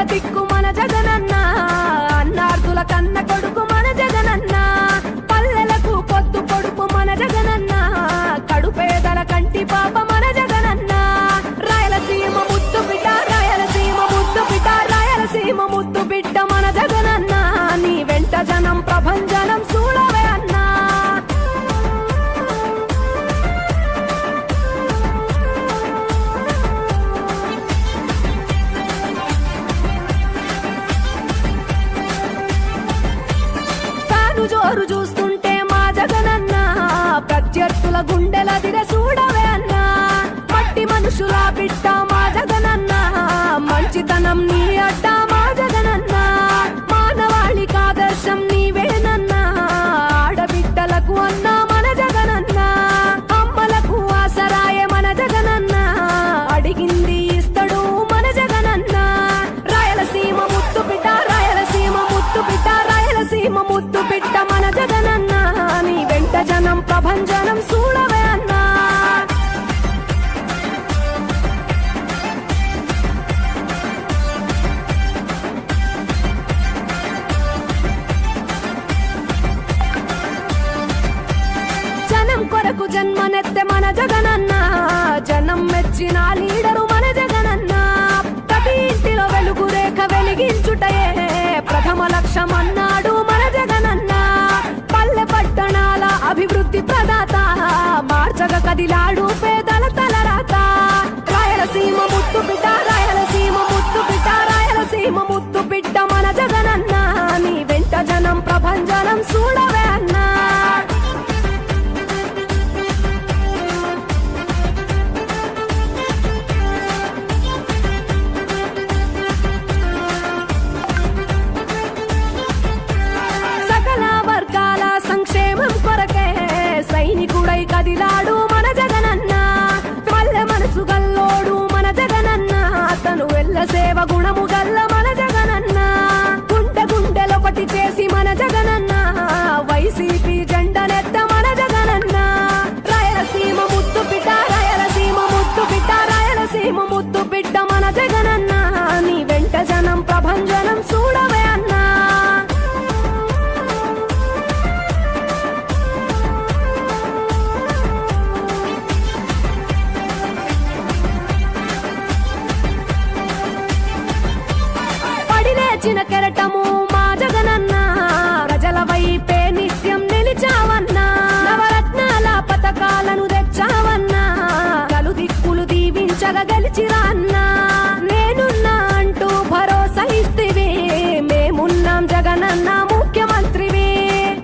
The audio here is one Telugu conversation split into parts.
దిక్కు మన జగనన్న, అన్నార్థుల కన్న కొడుకు మన జగనన్న, పల్లెలకు పొద్దు పొడుపు మన జగనన్న, కడుపేదల కంటి పాప మన జగనన్న. రాయలసీమ ముద్దు బిడ్డ, రాయలసీమ ముద్దు బిడ్డ, రాయలసీమ ముద్దు బిడ్డ మన జగనన్న. నీ వెంట జనం ప్రభంజనం చూడవే అన్నా. జోరు చూస్తుంటే మా జగనన్న, ప్రత్యర్థుల గుండెల దిర చూడవే అన్నా. మట్టి మనుషుల బిడ్డ మా జగనన్న, మంచితనం నీ అడ్డ మా జగనన్న, మానవాళికి ఆదర్శం నీవేనన్నా. ఆడబిడ్డలకు అన్నా మన జగనన్న, అమ్మలకు ఆసరాయే మన జగనన్న, అడిగింది ఇస్తడు మన జగనన్న. రాయలసీమ ముద్దు బిడ్డ, రాయలసీమ ముద్దు బిడ్డ, రాయలసీమ ముద్దు బిడ్డ మన జగనన్న. నీ వెంట జనం ప్రభంజనం చూడవే అన్నా. జనం కొరకు జన్మనెత్తె మన జగనన్న, జనం మెచ్చిన లీడరు మన జగనన్న. ప్రతి ఇంటిలో వెలుగు రేఖ వెలిగించుటయే ప్రథమ లక్ష్యం అన్నాడు మన జగనన్న. పల్లె పట్టణాల అభివృద్ధి ప్రదాత, మార్చగ కదిలాడు పేదల తలరాత. రాయలసీమ ముద్దు బిడ్డ, రాయలసీమ ముద్దు బిడ్డ, రాయలసీమ ముద్దు బిడ్డ మన జగనన్న. నీ వెంట జనం ప్రభంజనం చూడవే అన్నా. సైనికుడై కదిలాడు మన జగనన్న, పల్లె మనసు గల్లోడు మన జగనన్న, తను ఎల్ల సేవ గుణము గల్ల మన జగనన్న. గుండె గుండెలొకటి చేసి మన జగనన్న, వైసీపీ జెండనెత్త మన జగనన్న. రాయలసీమ ముద్దు బిడ్డ, రాయలసీమ ముద్దు బిడ్డ, రాయలసీమ ముద్దు బిడ్డ మన జగనన్న. నీ వెంట జనం ప్రభంజనం చూడవే అన్నా. చిన్న కెరటము మా జగనన్న, ప్రజల వైపే నిత్యం నిలిచావన్నా. నవరత్నాల పథకాలను తెచ్చావన్నా, నలు దిక్కులు దీవించగా గెలిచిరా అన్నా. నేనున్నా అంటూ భరోసా ఇస్తివి, మేమున్నాం జగనన్న ముఖ్యమంత్రివి.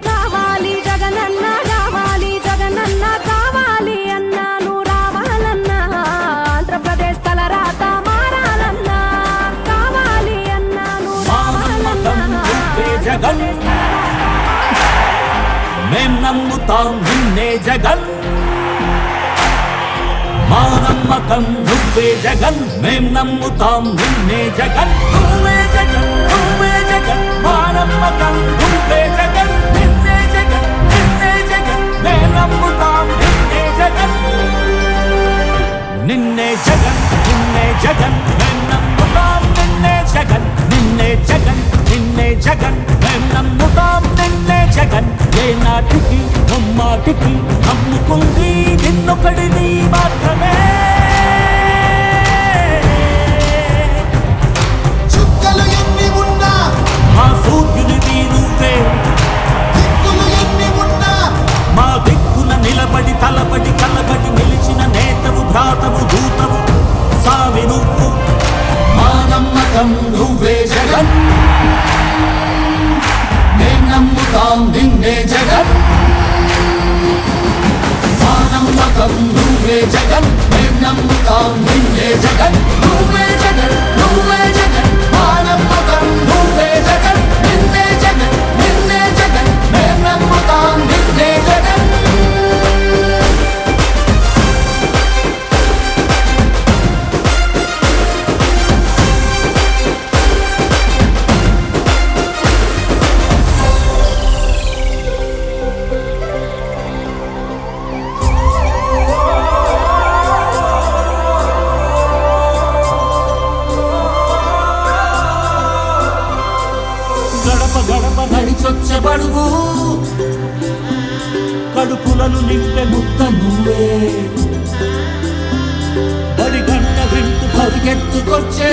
కావాలి జగనన్న, కావాలి జగనన్న, కావాలి అన్నా నువ్వు రావాలన్నా. ఆంధ్రప్రదేశ్ తలరాత మారాలన్నా, కావాలి అన్నా నువ్వు రావాలన్నా. జగన్ మేం నమ్ముతాం నిన్నే జగన్, మా నమ్మకం నువ్వే జగన్. మేం నమ్ముతాం నిన్నే జగన్, నువ్వే జగన్, నువ్వే జగన్. మా నమ్మకం నువ్వే జగన్, నిన్నే జగన్, నిన్నే జగన్. మేం నమ్ముతాం నిన్నే జగన్, నిన్నే జగన్, నిన్నే జగన్. మేం నమ్ముతాం నిన్నే జగన్, నిన్నే జగన్, నిన్నే జగన్. మేం నమ్ముతాం నిన్నే జగన్. ఏ నాటికి నమ్మాటికి నమ్ముకుంది నిన్నొకడిని మాత్రమే. చుక్కలు ఎన్ని ఉన్నా మా సూర్యునిది నువ్వే, దిక్కులు ఎన్ని ఉన్నా మా దిక్కున నిలబడి తలబడి కలబడి నిలిచిన నేతవు, భ్రాతవు, దూతవు సామి నువ్వు. మా నమ్మకం నువ్వే జగన్, మేం నమ్ముతాం నిన్నే జగన్. మా నమ్మకం నువ్వే జగన్, మేం నమ్ముతాం నిన్నే జగన్, నువ్వే జగన్, నువ్వే జగన్. మా నమ్మకం నువ్వే జగన్, నిన్నే జగన్, నిన్నే జగన్. మేం నమ్ముతాం నిన్నే జగన్. స్వచ్ఛపడుగు కడుపులను నింపే ముద్ద నువ్వే బడిగంట వింటూ పరిగెత్తుకొచ్చే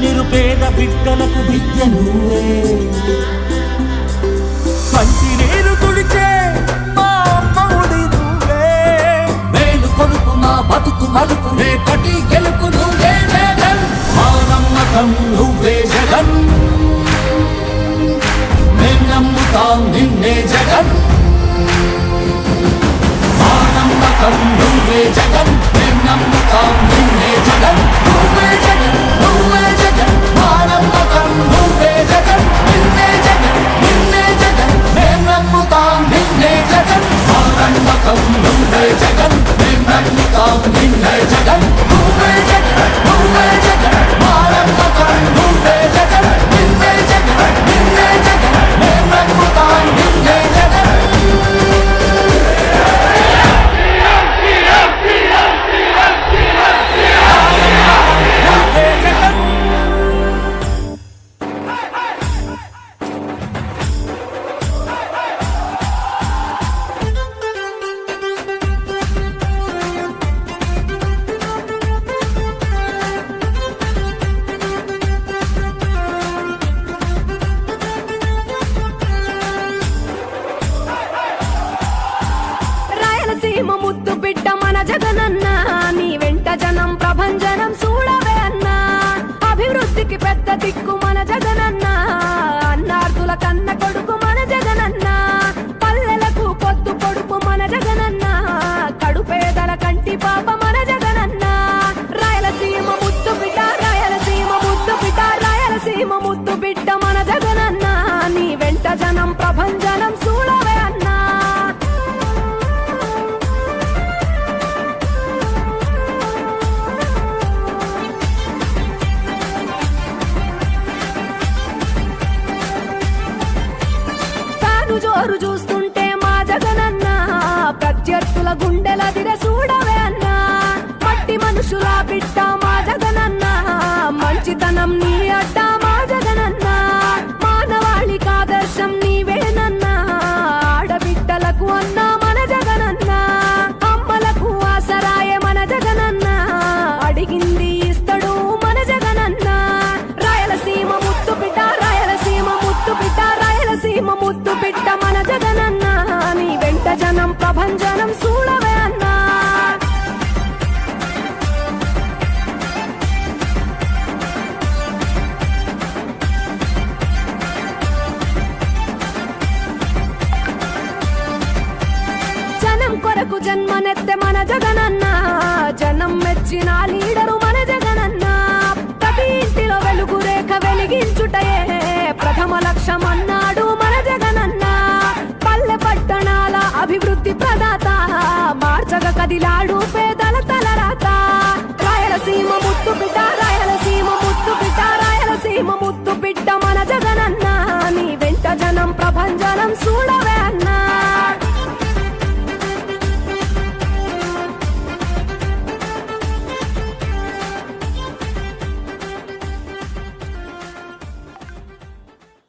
నిరుపేద బిడ్డలకు విద్య నువ్వే కంటి నీరు తుడిచే మా అమ్మఒడి నువ్వే మేలు కొడుకు మా బతుకు మలుపు రేపటి గెలుపు నువ్వే జగన్ మా నమ్మకం నువ్వే జగన్ మేం నమ్ముతాం నిన్నే జగన్ మా నమ్మకం నువ్వే జగన్ మేం నమ్ముతాం నిన్నే జగన్ నువ్వే జగన్ నువ్వే జగన్ మా నమ్మకం నువ్వే జగన్ నిన్నే జగన్ నిన్నే జగన్ మేం నమ్ముతాం నిన్నే జగన్ మా నమ్మకం నువ్వే జగన్ మేం నమ్ముతాం నిన్నే జగన్ నువ్వే జగన్ నువ్వే జగన్ మా నమ్మకం నువ్వే జగన్ నిన్నే జగన్ నిన్నే జగన్ మేం నమ్ముతాం నిన్నే జగన్ రాయలసీమ ముద్దు బిడ్డ మన జగనన్న నీ వెంట జనం ప్రభంజనం చూడవే అన్నా అభివృద్ధికి పెద్ద దిక్కు మన జగనన్న అన్నార్థుల కన్న కొడుకు మన జగనన్న పల్లెలకు పొద్దు పొడుపు మన జగనన్న కడుపేదల కంటి పాప మన జగనన్న రాయలసీమ ముద్దు బిడ్డ రాయలసీమ ముద్దు బిడ్డ రాయలసీమ ముద్దు బిడ్డ మన జగనన్న నీ వెంట జనం ప్రభంజనం చూడవే అన్నా జోరు చూస్తుంటే మా జగనన్న ప్రత్యర్థుల గుండెల దిర చూడవే అన్నా మట్టి మనుషుల బిడ్డ మా జగనన్న మంచితనం నీ అడ్డ మా జగనన్న మానవాళికి ఆదర్శం నీవేనన్నా ఆడబిడ్డలకు అన్నా మన జగనన్న అమ్మలకు ఆసరాయే మన జగనన్న అడిగింది ఇస్తడు మన జగనన్న రాయలసీమ ముద్దు బిడ్డ రాయలసీమ ముద్దు బిడ్డ రాయలసీమ ముద్దు బిడ్డ మన జగనన్న నీ వెంట జనం ప్రభంజనం చూడవే అన్నా జనం కొరకు జన్మనెత్తే మన జగనన్న జనం మెచ్చినాలి